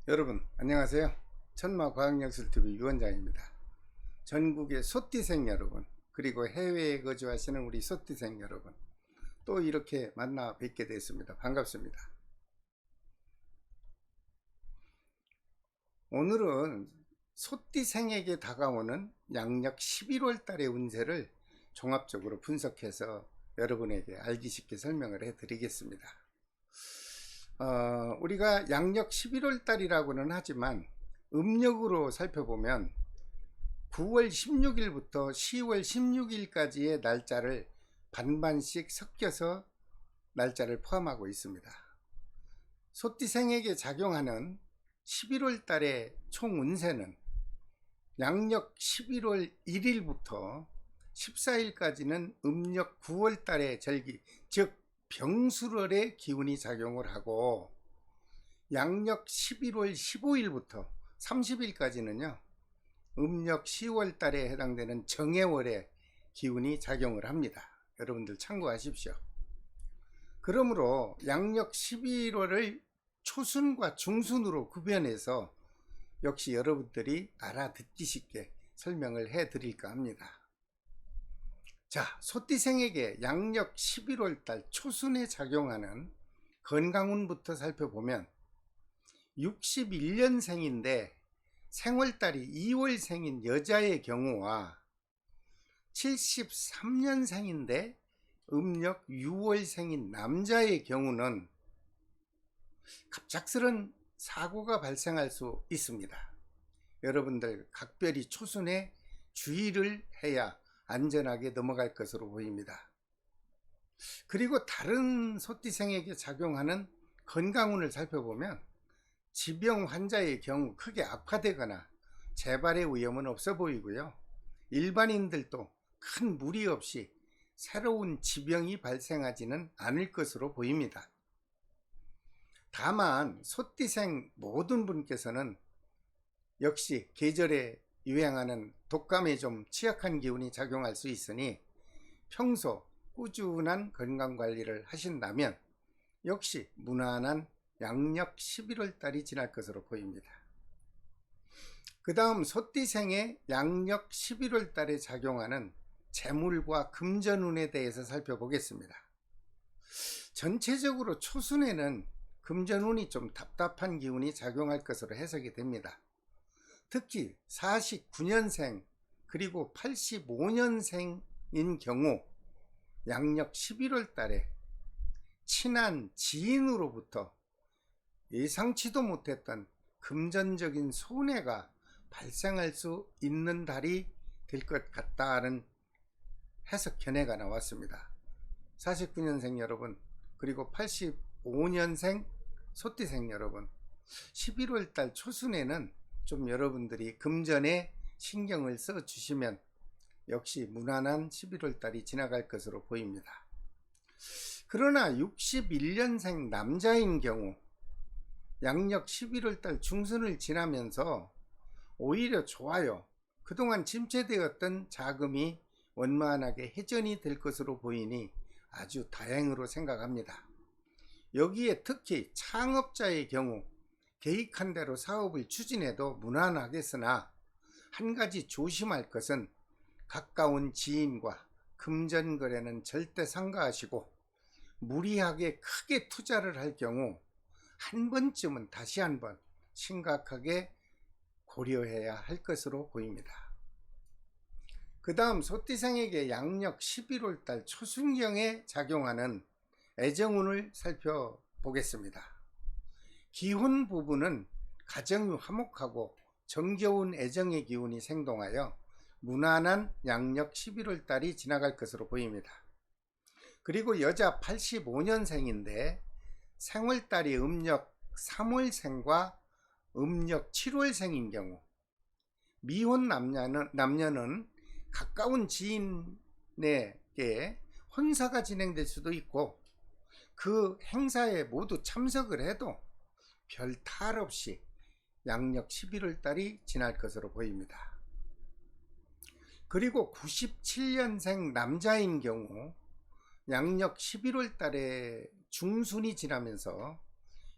여러분 안녕하세요. 천마과학역술TV 유원장입니다. 전국의 소띠생 여러분, 그리고 해외에 거주하시는 우리 소띠생 여러분, 또 이렇게 만나 뵙게 됐습니다. 반갑습니다. 오늘은 소띠생에게 다가오는 양력 11월 달의 운세를 종합적으로 분석해서 여러분에게 알기 쉽게 설명을 해 드리겠습니다. 우리가 양력 11월 달이라고는 하지만 음력으로 살펴보면 9월 16일부터 10월 16일까지의 날짜를 반반씩 섞여서 날짜를 포함하고 있습니다. 소띠생에게 작용하는 11월 달의 총 운세는 양력 11월 1일부터 14일까지는 음력 9월 달의 절기, 즉 병술월의 기운이 작용을 하고, 양력 11월 15일부터 30일까지는요 음력 10월 달에 해당되는 정해월의 기운이 작용을 합니다. 여러분들 참고하십시오. 그러므로 양력 11월을 초순과 중순으로 구별해서 역시 여러분들이 알아듣기 쉽게 설명을 해 드릴까 합니다. 자, 소띠생에게 양력 11월 달 초순에 작용하는 건강운부터 살펴보면 61년생인데 생월달이 2월생인 여자의 경우와 73년생인데 음력 6월생인 남자의 경우는 갑작스런 사고가 발생할 수 있습니다. 여러분들 각별히 초순에 주의를 해야 안전하게 넘어갈 것으로 보입니다. 그리고 다른 소띠생에게 작용하는 건강운을 살펴보면 지병 환자의 경우 크게 악화되거나 재발의 위험은 없어 보이고요. 일반인들도 큰 무리 없이 새로운 지병이 발생하지는 않을 것으로 보입니다. 다만 소띠생 모든 분께서는 역시 계절에 유행하는 독감에 좀 취약한 기운이 작용할 수 있으니 평소 꾸준한 건강관리를 하신다면 역시 무난한 양력 11월 달이 지날 것으로 보입니다. 그 다음 소띠생의 양력 11월 달에 작용하는 재물과 금전운에 대해서 살펴보겠습니다. 전체적으로 초순에는 금전운이 좀 답답한 기운이 작용할 것으로 해석이 됩니다. 특히 49년생 그리고 85년생인 경우 양력 11월 달에 친한 지인으로부터 예상치도 못했던 금전적인 손해가 발생할 수 있는 달이 될 것 같다는 해석 견해가 나왔습니다. 49년생 여러분, 그리고 85년생 소띠생 여러분, 11월 달 초순에는 좀 여러분들이 금전에 신경을 써 주시면 역시 무난한 11월 달이 지나갈 것으로 보입니다. 그러나 61년생 남자인 경우 양력 11월 달 중순을 지나면서 오히려 좋아요. 그동안 침체되었던 자금이 원만하게 회전이 될 것으로 보이니 아주 다행으로 생각합니다. 여기에 특히 창업자의 경우 계획한 대로 사업을 추진해도 무난하겠으나 한 가지 조심할 것은 가까운 지인과 금전 거래는 절대 삼가하시고 무리하게 크게 투자를 할 경우 한 번쯤은 다시 한번 심각하게 고려해야 할 것으로 보입니다. 그 다음 소띠생에게 양력 11월 달 초순경에 작용하는 애정운을 살펴보겠습니다. 기혼 부부는 가정이 화목하고 정겨운 애정의 기운이 생동하여 무난한 양력 11월 달이 지나갈 것으로 보입니다. 그리고 여자 85년생인데 생월달이 음력 3월생과 음력 7월생인 경우 미혼 남녀는 가까운 지인에게 혼사가 진행될 수도 있고 그 행사에 모두 참석을 해도 별 탈 없이 양력 11월 달이 지날 것으로 보입니다. 그리고 97년생 남자인 경우 양력 11월 달에 중순이 지나면서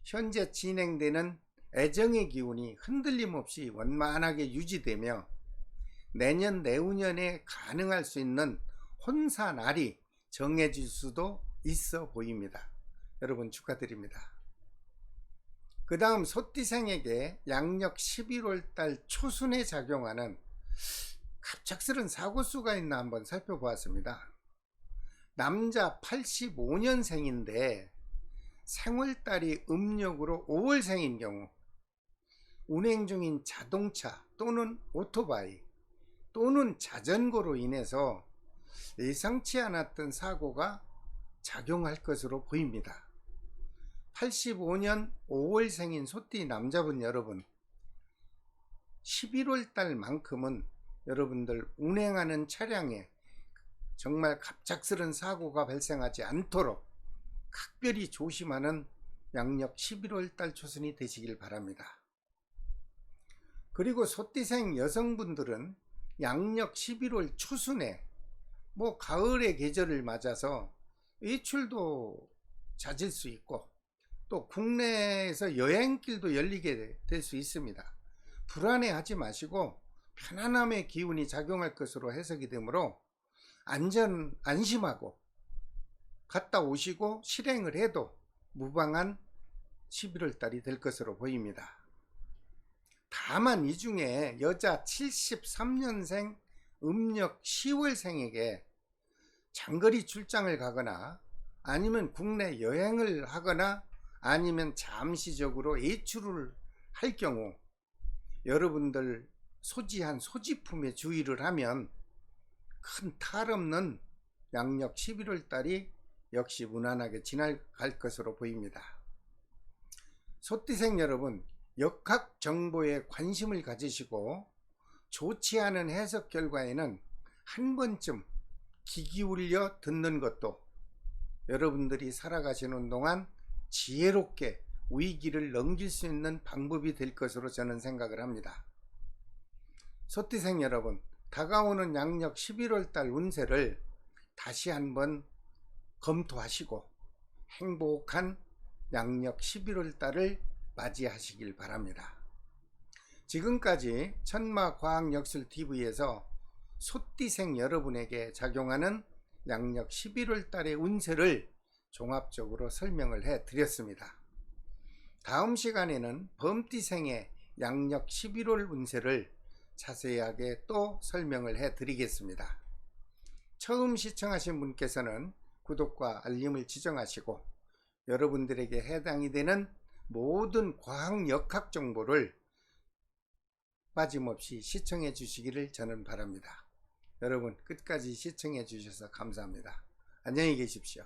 현재 진행되는 애정의 기운이 흔들림 없이 원만하게 유지되며 내년 내후년에 가능할 수 있는 혼사날이 정해질 수도 있어 보입니다. 여러분 축하드립니다. 그 다음 소띠생에게 양력 11월달 초순에 작용하는 갑작스런 사고수가 있나 한번 살펴보았습니다. 남자 85년생인데 생월달이 음력으로 5월생인 경우 운행 중인 자동차 또는 오토바이 또는 자전거로 인해서 예상치 않았던 사고가 작용할 것으로 보입니다. 85년 5월생인 소띠 남자분 여러분, 11월 달만큼은 여러분들 운행하는 차량에 정말 갑작스런 사고가 발생하지 않도록 각별히 조심하는 양력 11월 달 초순이 되시길 바랍니다. 그리고 소띠생 여성분들은 양력 11월 초순에 가을의 계절을 맞아서 외출도 잦을 수 있고 또 국내에서 여행길도 열리게 될 수 있습니다. 불안해하지 마시고 편안함의 기운이 작용할 것으로 해석이 되므로 안심하고 갔다 오시고 실행을 해도 무방한 11월 달이 될 것으로 보입니다. 다만 이 중에 여자 73년생 음력 10월생에게 장거리 출장을 가거나 아니면 국내 여행을 하거나 아니면 잠시적으로 외출을 할 경우 여러분들 소지한 소지품에 주의를 하면 큰 탈 없는 양력 11월 달이 역시 무난하게 지나갈 것으로 보입니다. 소띠생 여러분, 역학 정보에 관심을 가지시고 좋지 않은 해석 결과에는 한 번쯤 귀 기울여 듣는 것도 여러분들이 살아가시는 동안 지혜롭게 위기를 넘길 수 있는 방법이 될 것으로 저는 생각을 합니다. 소띠생 여러분, 다가오는 양력 11월 달 운세를 다시 한번 검토하시고 행복한 양력 11월 달을 맞이하시길 바랍니다. 지금까지 천마과학역술TV에서 소띠생 여러분에게 작용하는 양력 11월 달의 운세를 종합적으로 설명을 해 드렸습니다. 다음 시간에는 범띠생의 양력 11월 운세를 자세하게 또 설명을 해 드리겠습니다. 처음 시청하신 분께서는 구독과 알림을 지정하시고 여러분들에게 해당이 되는 모든 과학역학 정보를 빠짐없이 시청해 주시기를 저는 바랍니다. 여러분 끝까지 시청해 주셔서 감사합니다. 안녕히 계십시오.